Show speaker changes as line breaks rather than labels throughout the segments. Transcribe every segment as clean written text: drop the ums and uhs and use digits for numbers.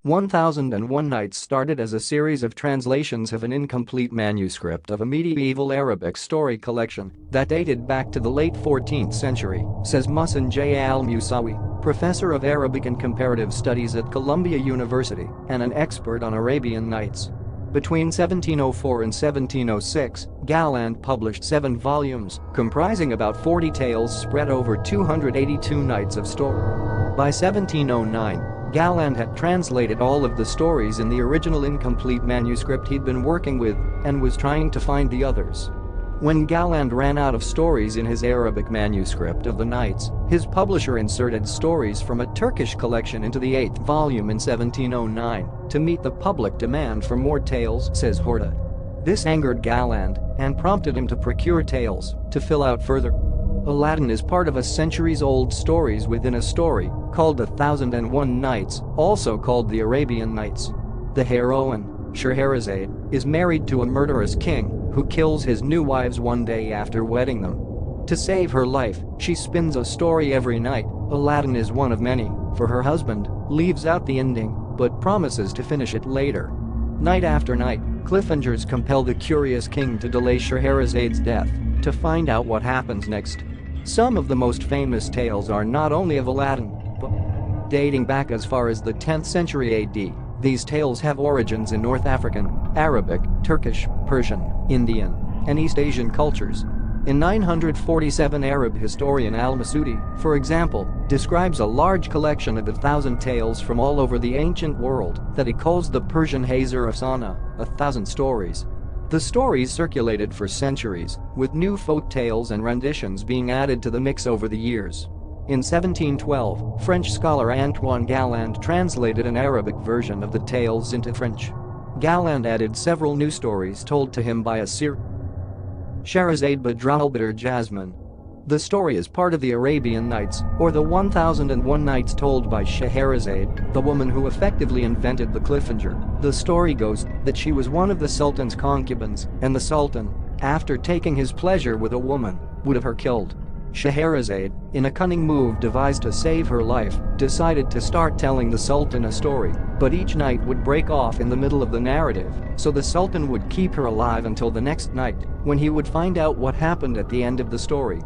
1001 Nights started as a series of translations of an incomplete manuscript of a medieval Arabic story collection that dated back to the late 14th century, says Muhsin J. al-Musawi, professor of Arabic and Comparative Studies at Columbia University and an expert on Arabian Nights. Between 1704 and 1706, Galland published 7 volumes, comprising about 40 tales spread over 282 nights of story. By 1709, Galland had translated all of the stories in the original incomplete manuscript he'd been working with and was trying to find the others. When Galland ran out of stories in his Arabic manuscript of the Nights, his publisher inserted stories from a Turkish collection into the 8th volume in 1709 to meet the public demand for more tales, says Horta. This angered Galland and prompted him to procure tales to fill out further. Aladdin is part of a centuries-old stories within a story called 1001 Nights, also called the Arabian Nights. The heroine, Scheherazade, is married to a murderous king who kills his new wives one day after wedding them. To save her life, she spins a story every night. Aladdin is one of many, for her husband leaves out the ending but promises to finish it later. Night after night, cliffhangers compel the curious king to delay Scheherazade's death to find out what happens next. Some of the most famous tales are not only of Aladdin, but dating back as far as the 10th century AD. These tales have origins in North African, Arabic, Turkish, Persian, Indian, and East Asian cultures. In 947, Arab historian al-Masudi, for example, describes a large collection of 1,000 tales from all over the ancient world that he calls the Persian Hazar Afsana, 1,000 stories. The stories circulated for centuries, with new folk tales and renditions being added to the mix over the years. In 1712, French scholar Antoine Galland translated an Arabic version of the tales into French. Galland added several new stories told to him by a seer. Scheherazade Badralbiter Jasmine. The story is part of the Arabian Nights, or the 1001 Nights told by Scheherazade, the woman who effectively invented the cliffhanger. The story goes that she was one of the Sultan's concubines, and the Sultan, after taking his pleasure with a woman, would have her killed. Scheherazade, in a cunning move devised to save her life, decided to start telling the Sultan a story, but each night would break off in the middle of the narrative, so the Sultan would keep her alive until the next night, when he would find out what happened at the end of the story.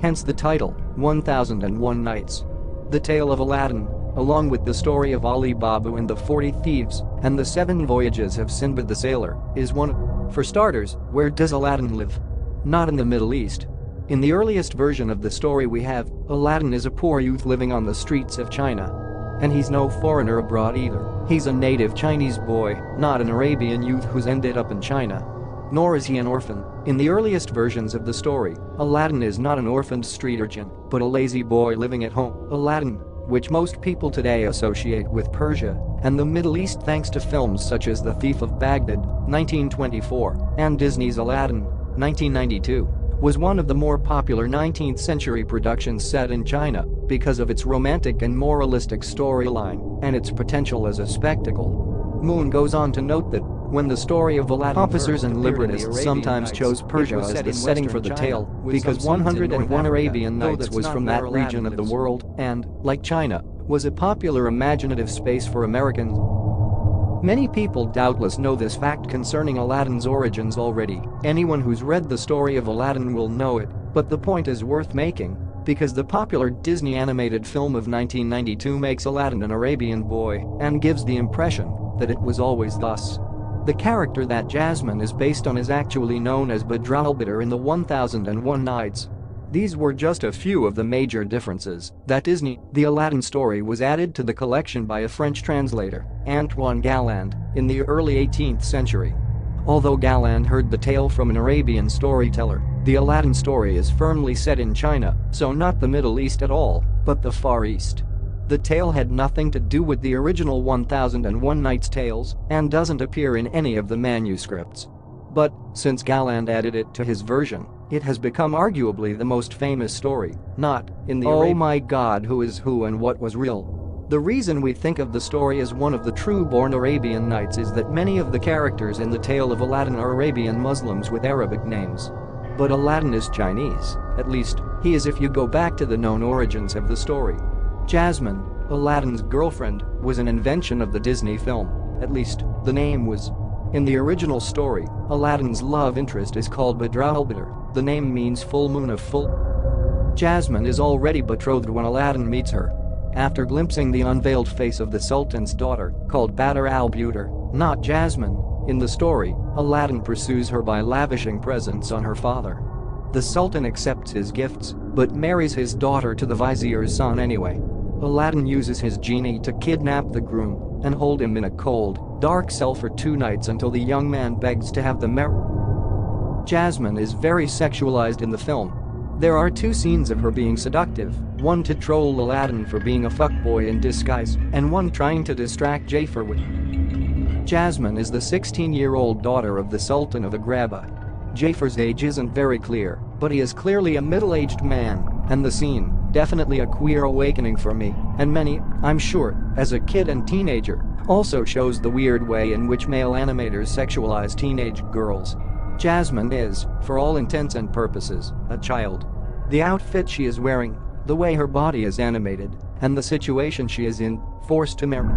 Hence the title, 1001 Nights. The tale of Aladdin, along with the story of Ali Baba and the 40 Thieves and the 7 Voyages of Sinbad the Sailor, is one. For starters, where does Aladdin live? Not in the Middle East. In the earliest version of the story we have, Aladdin is a poor youth living on the streets of China. And he's no foreigner abroad either. He's a native Chinese boy, not an Arabian youth who's ended up in China. Nor is he an orphan. In the earliest versions of the story, Aladdin is not an orphaned street urchin, but a lazy boy living at home. Aladdin, which most people today associate with Persia and the Middle East thanks to films such as The Thief of Baghdad, 1924, and Disney's Aladdin, 1992, was one of the more popular 19th century productions set in China because of its romantic and moralistic storyline and its potential as a spectacle. Moon goes on to note that when the story of Aladdin, officers and libertists sometimes chose Persia as the setting for the tale because 101 Arabian Nights was from that region of the world and, like China, was a popular imaginative space for Americans. Many people doubtless know this fact concerning Aladdin's origins already. Anyone who's read the story of Aladdin will know it, but the point is worth making because the popular Disney animated film of 1992 makes Aladdin an Arabian boy and gives the impression that it was always thus. The character that Jasmine is based on is actually known as Badralbiter in the 1001 Nights. These were just a few of the major differences that Disney. The Aladdin story was added to the collection by a French translator, Antoine Galland, in the early 18th century. Although Galland heard the tale from an Arabian storyteller, the Aladdin story is firmly set in China, so not the Middle East at all, but the Far East. The tale had nothing to do with the original 1001 Nights tales and doesn't appear in any of the manuscripts. But, since Galland added it to his version, it has become arguably the most famous story, not in the "Oh my God, who is who and what was real." The reason we think of the story as one of the true-born Arabian Nights is that many of the characters in the tale of Aladdin are Arabian Muslims with Arabic names. But Aladdin is Chinese, at least, he is if you go back to the known origins of the story. Jasmine, Aladdin's girlfriend was an invention of the Disney film, at least, the name was. In the original story, Aladdin's love interest is called Badralbiter, the name means full moon of full. Jasmine is already betrothed when Aladdin meets her. After glimpsing the unveiled face of the Sultan's daughter, called Badralbiter, not Jasmine, in the story, Aladdin pursues her by lavishing presents on her father. The Sultan accepts his gifts, but marries his daughter to the vizier's son anyway. Aladdin uses his genie to kidnap the groom and hold him in a cold, dark cell for 2 nights until the young man begs to have the marriage. Jasmine is very sexualized in the film. There are 2 scenes of her being seductive, one to troll Aladdin for being a fuckboy in disguise, and one trying to distract Jafar with. Jasmine is the 16-year-old daughter of the Sultan of Agrabah. Jafar's age isn't very clear, but he is clearly a middle-aged man, and the scene, definitely a queer awakening for me, and many, I'm sure, as a kid and teenager, also shows the weird way in which male animators sexualize teenage girls. Jasmine is, for all intents and purposes, a child. The outfit she is wearing, the way her body is animated, and the situation she is in, forced to marry.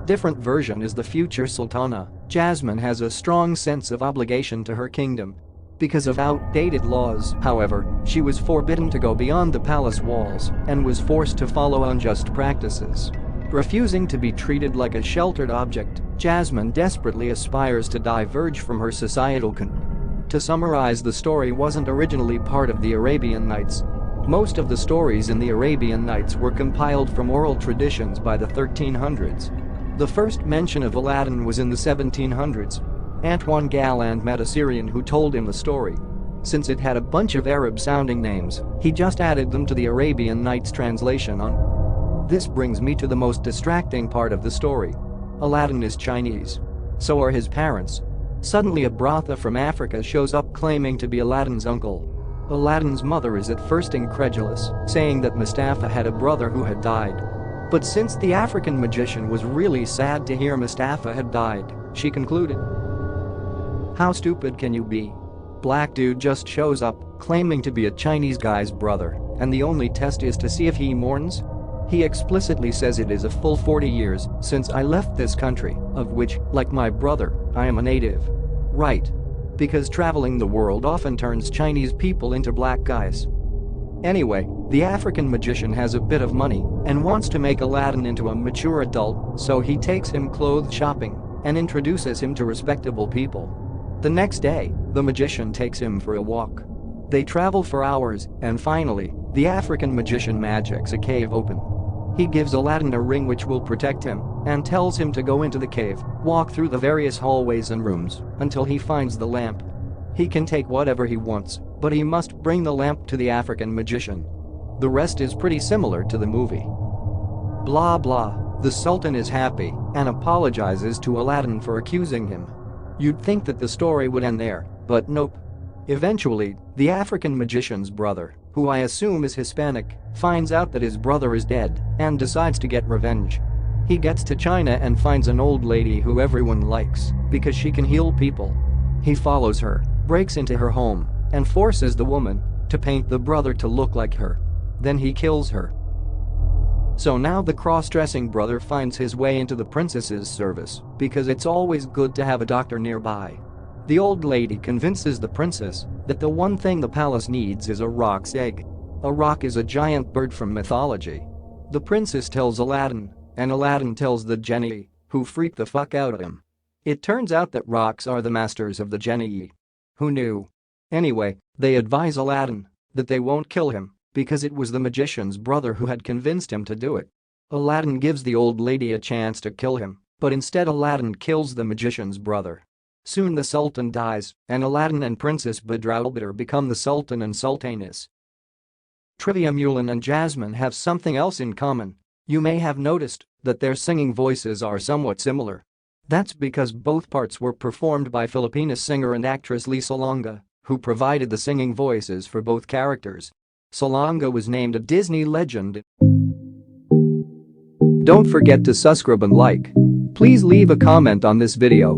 Different version is the future Sultana. Jasmine has a strong sense of obligation to her kingdom. Because of outdated laws, however, she was forbidden to go beyond the palace walls and was forced to follow unjust practices. Refusing to be treated like a sheltered object, Jasmine desperately aspires to diverge from her societal To summarize, the story wasn't originally part of the Arabian Nights. Most of the stories in the Arabian Nights were compiled from oral traditions by the 1300s. The first mention of Aladdin was in the 1700s. Antoine Galland met a Syrian who told him the story. Since it had a bunch of Arab-sounding names, he just added them to the Arabian Nights translation on. This brings me to the most distracting part of the story. Aladdin is Chinese. So are his parents. Suddenly a Bratha from Africa shows up claiming to be Aladdin's uncle. Aladdin's mother is at first incredulous, saying that Mustafa had a brother who had died. But since the African magician was really sad to hear Mustafa had died, she concluded. How stupid can you be? Black dude just shows up, claiming to be a Chinese guy's brother, and the only test is to see if he mourns? He explicitly says it is a full 40 years since I left this country, of which, like my brother, I am a native. Right. Because traveling the world often turns Chinese people into black guys. Anyway, the African magician has a bit of money and wants to make Aladdin into a mature adult, so he takes him clothes shopping and introduces him to respectable people. The next day, the magician takes him for a walk. They travel for hours, and finally, the African magician magics a cave open. He gives Aladdin a ring which will protect him and tells him to go into the cave, walk through the various hallways and rooms until he finds the lamp. He can take whatever he wants, but he must bring the lamp to the African magician. The rest is pretty similar to the movie. Blah blah, the Sultan is happy and apologizes to Aladdin for accusing him. You'd think that the story would end there, but nope. Eventually, the African magician's brother, who I assume is Hispanic, finds out that his brother is dead and decides to get revenge. He gets to China and finds an old lady who everyone likes because she can heal people. He follows her, breaks into her home, and forces the woman to paint the brother to look like her. Then he kills her. So now the cross-dressing brother finds his way into the princess's service because it's always good to have a doctor nearby. The old lady convinces the princess that the one thing the palace needs is a roc's egg. A roc is a giant bird from mythology. The princess tells Aladdin, and Aladdin tells the genie, who freak the fuck out of him. It turns out that rocs are the masters of the genie. Who knew? Anyway, they advise Aladdin that they won't kill him because it was the magician's brother who had convinced him to do it. Aladdin gives the old lady a chance to kill him, but instead Aladdin kills the magician's brother. Soon the Sultan dies, and Aladdin and Princess Badroulbadour become the Sultan and Sultaness. Trivia: Mulan and Jasmine have something else in common. You may have noticed that their singing voices are somewhat similar. That's because both parts were performed by Filipina singer and actress Lisa Longa, who provided the singing voices for both characters. Salonga was named a Disney legend. Don't forget to subscribe and like. Please leave a comment on this video.